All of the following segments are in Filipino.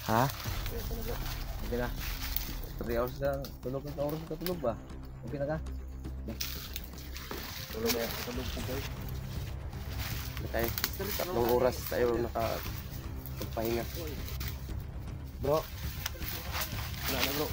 Ha? Okay na. 3 hours lang. Tulog ka oras ka tulog ba? Okay na ka? Tulog na. Tulog po guys. Tayo. 3 oras tayo nakapagpahinga. Bro. Wala na bro.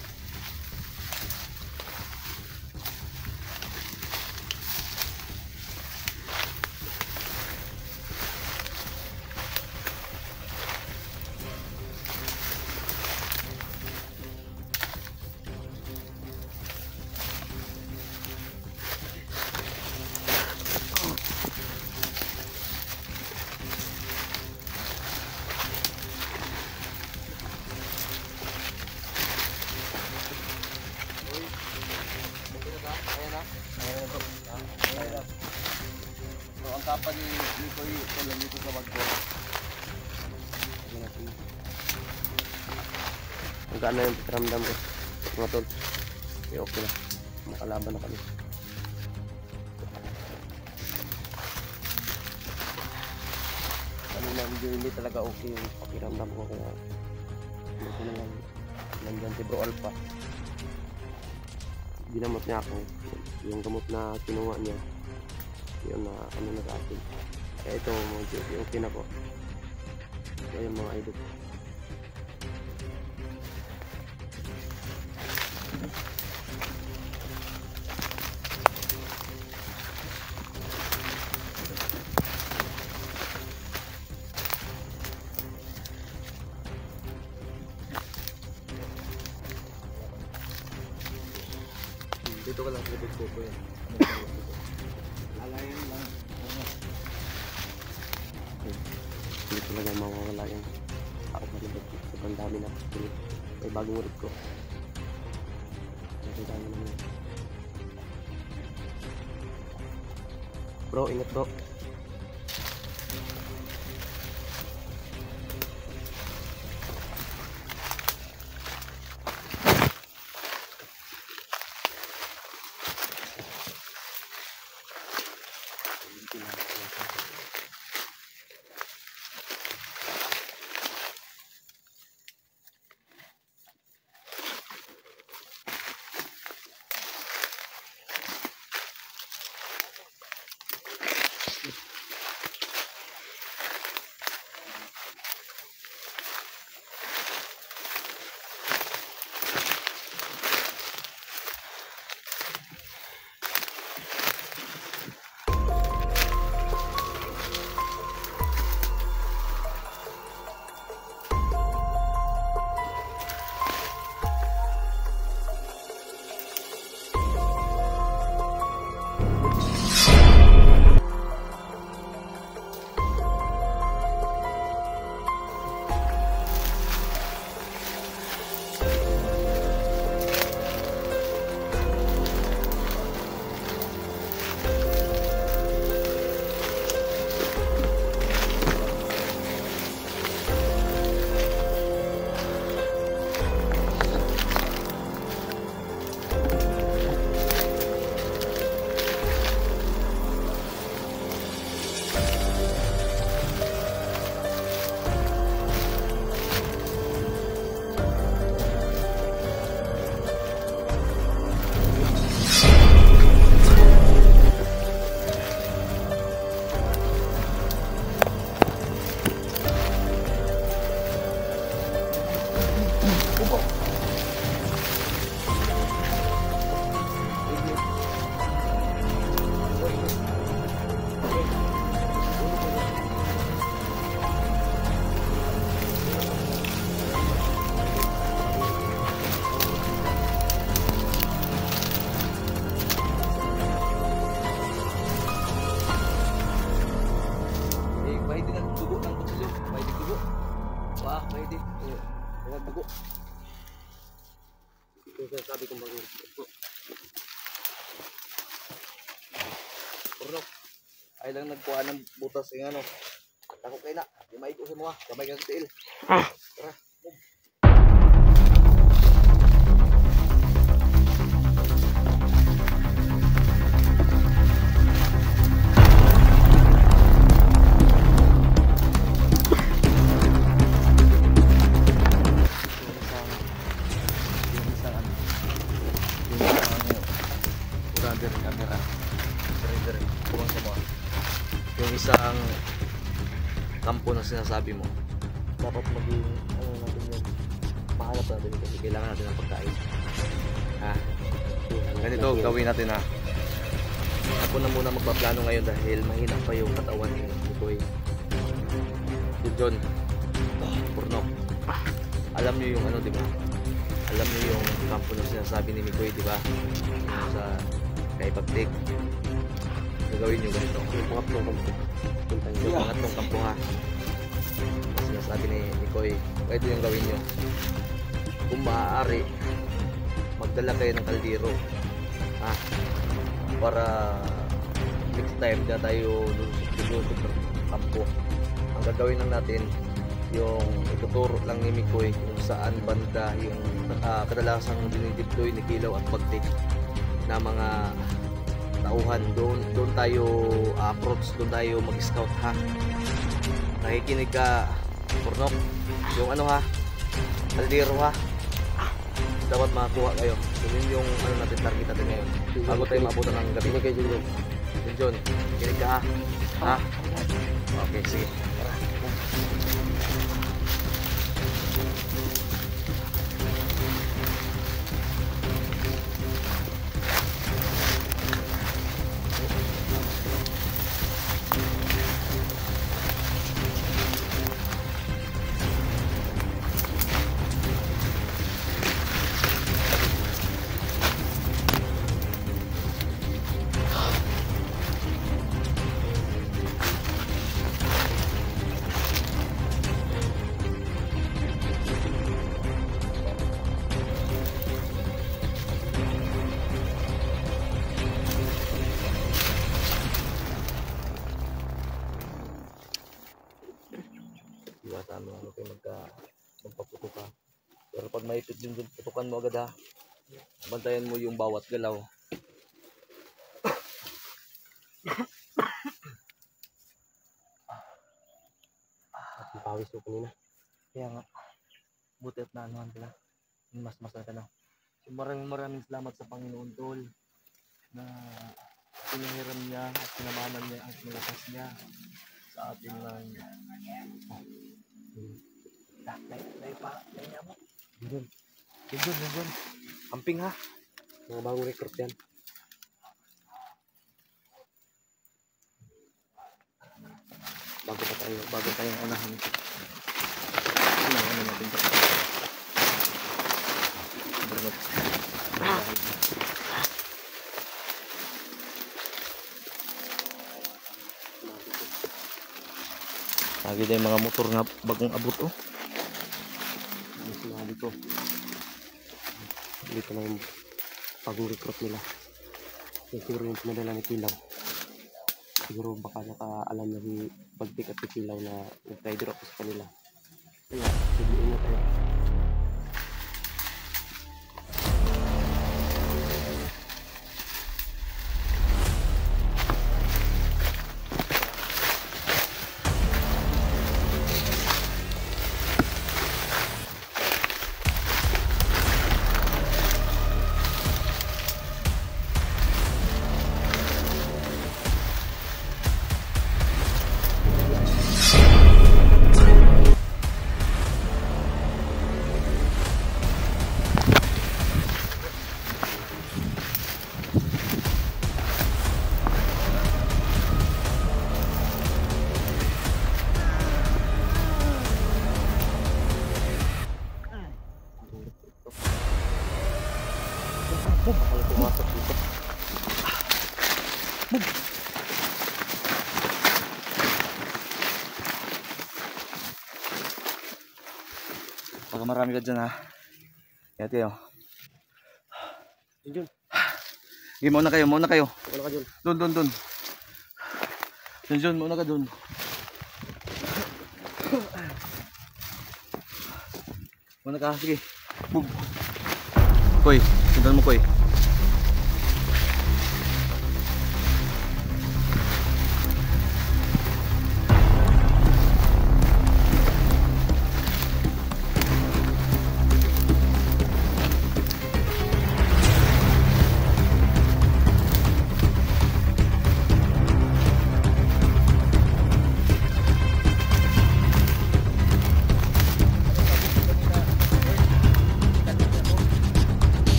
So, ang kapa ni Koy, alam nito sa magbola. Hanggang na yung pakiramdam ko. Mga tol. Okay na. Makalaban na kami. Kanina hindi talaga okay yung pakiramdam ko. Kaya hindi ko na lang nandyan si Bro Alpha. Ginamot niya ako. Yung gamot na kinuha niya. Yun na ano na sa akin. Kaya ito okay na po. Kaya yung mga idol. Dito ka lang sa likod ko yan. Lalayan lang. Hindi talaga mawawala yung tao na libot. Sobrang dami na. May bagong ulit ko. Sobrang dami naman. Bro, ingat bro. Sabi kong bagong Puro. Ay lang nagkuha ng butas ng ano. Ako kay na. Di maigo sa mga. Kamay kang tiil. Tara. sinasabi mo, dapat maging, ano natin yun, mahanap natin kasi kailangan natin ng pagkain. Ha? Ganito, gawin natin ha. Ako na muna magpaplano ngayon dahil mahina pa yung katawan ni Koy. John, Purnok. Alam niyo yung ano, di ba? Alam niyo yung kampo na sinasabi ni Mikoy, di ba? Sa kay Pagtik. Gagawin niyo ganito. Yung pangatlong kampo. Yung pangatlong kampo ha. Sinasabi ni Mikoy, ito yung gawin niyo. Kung maaari, magdala kayo ng kaldero. Ha? Para next time na tayo lulusok ng kampo. Ang gagawin lang natin, yung ituturo lang ni Mikoy kung saan banda yung kadalasang dinidiploy ni Kilaw at Pagtik na mga tauhan. Doon tayo approach, doon tayo mag-scout ha. Nakikinig ka, Purnok? Yung ano ha, kaldero ha, dapat makakuha kayo. Yun yung ano natin, target natin ngayon bago tayo maabutan ng gabi. Kay Junjun. Junjun, kinig ka ha. Ha? Okay, sige. Tara. Iwasan mo ano kayo magpaputo ka. Pero pag maipit din dun, putukan mo agad ha. Bantayan mo yung bawat galaw. At pawis ko kanina. Kaya nga, buti at naanuhan ka na. Mas-masal ka na. So, maraming salamat sa Panginoon Tol na pinahiram niya at pinamanan niya at nilakas niya sa ating lang. Dahil pa, dahil niya mo. Yun. Camping ha. Mga bagong recruit yan. Bago tayo unahan. Ano natin ito? Bernot. Lagi tayong mga motor nga bagong abot oh. Ano sinabi ko? Dito na yung bagong recruit nila. Siguro yung pinadala ni Kilaw. Siguro baka nakaalam na si Pagtik at si Kilaw na nag-rider ako sa kanila. Kaya, sige ingat tayo. Bakal pumasok dito. Baka marami ka dyan ha. Kaya tayo. Junjun, Okay, mauna kayo. wala ka dyan. Doon. Junjun, mauna ka doon. Mauna ka, sige. Boom. Koy, sundan mo Koy.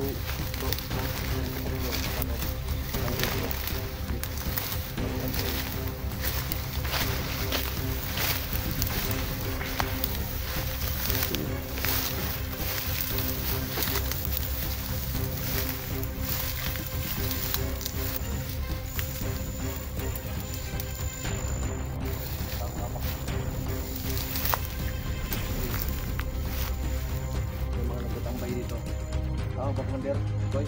bro. May mga nagtatambay dito. Tama ba, Commander? Koy?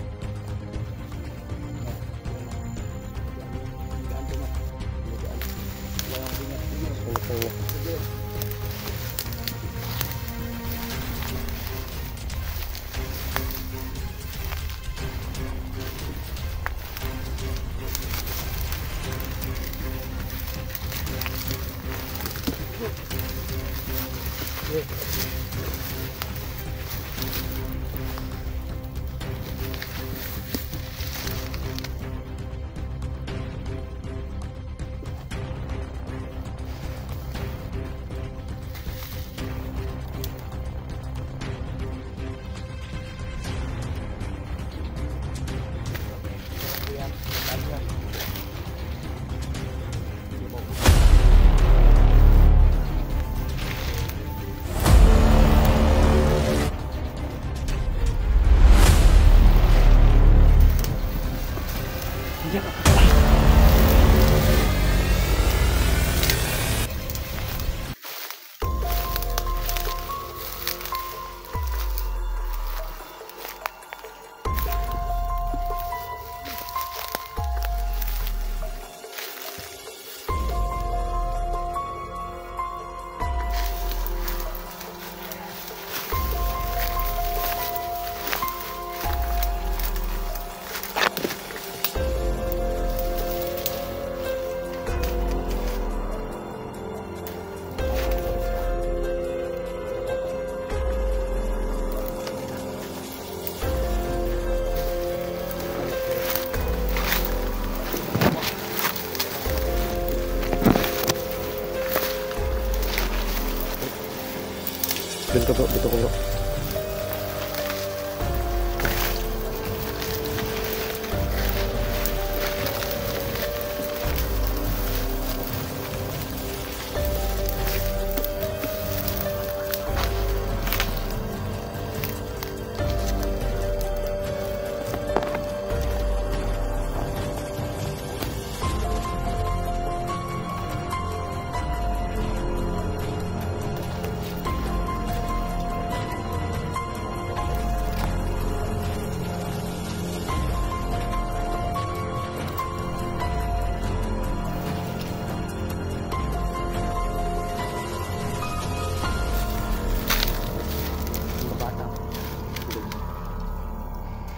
Dito ko bro.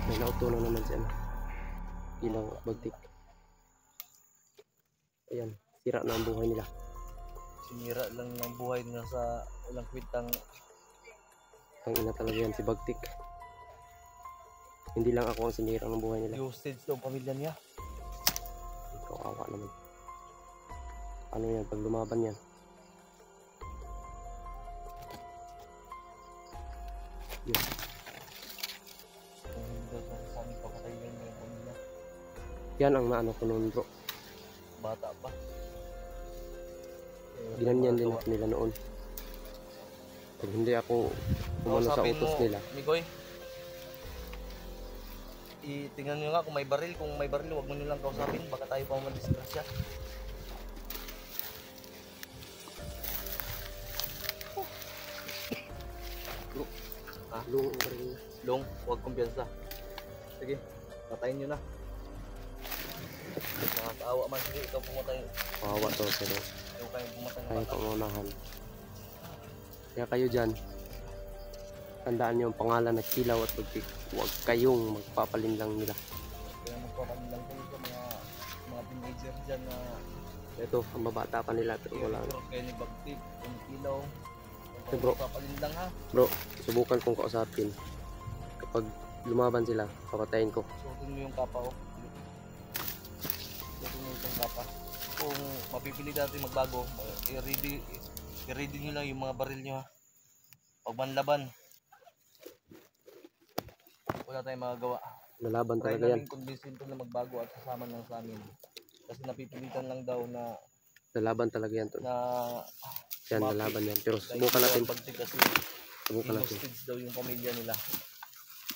May nautunan naman siya ilang bagtik. Ayan, sira na ang buhay nila. Sinira lang ng buhay niya sa walang kwentang. Ang ina talaga yan si Bagtik. Hindi lang ako ang sinira ng buhay nila. Hostage daw ang pamilya niya. Kawawa naman. Ano yan pag lumaban yan? Yun. Kung hindi daw sa amin papatayin niya yung pamilya. Yan ang maano ko noon bro. Bata pa. Ginanyan din ako nila noon. Pag hindi ako umano sa utos nila. Migoy, itingnan nyo nga kung may baril. Kung may baril, huwag mo nyo lang kausapin. Baka tayo pa madisgrasya. Long ang baril na. Long, huwag kumpiyansa. Sige, patayin nyo na. Nakakaawa man. Sige, ikaw pumatay. Kawawa to sila. Ikaw kayo pumatay ng Tayo bata. pangunahan. Kaya kayo dyan, tandaan niyo ang pangalan na Kilaw at Bagtik. Huwag kayong magpapalinlang nila. Kaya magpapanilang kayo sa mga teenager dyan na Ito, ang babata pa nila pero wala. kaya ni Bagtik, kung ilaw. Ito, bro. Magpapalindang ha. Bro, subukan kong kausapin. Kapag lumaban sila, papatayin ko. Suotin mo yung kapa oh. Suotin mo yung kapa. Kung mapipili natin magbago, i-ready nyo lang yung mga baril nyo ha. Pag manlaban, wala wala tayong magagawa. Lalaban Try talaga yan. namin convince to na magbago at sasama lang sa amin. Kasi napipilitan lang daw na Lalaban talaga yan to. Yan, sumapit. lalaban yan. Pero Dahil subukan natin. Bagtik kasi Subukan natin. hostage daw yung pamilya nila.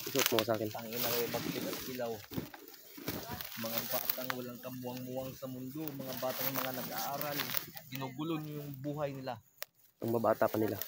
Isuot mo sa akin. Ang ina kay Bagtik at Kilaw. Mga batang walang kamuwang-muwang sa mundo, mga batang mga nag-aaral, ginugulo niyo yung buhay nila. Ang babata pa nila.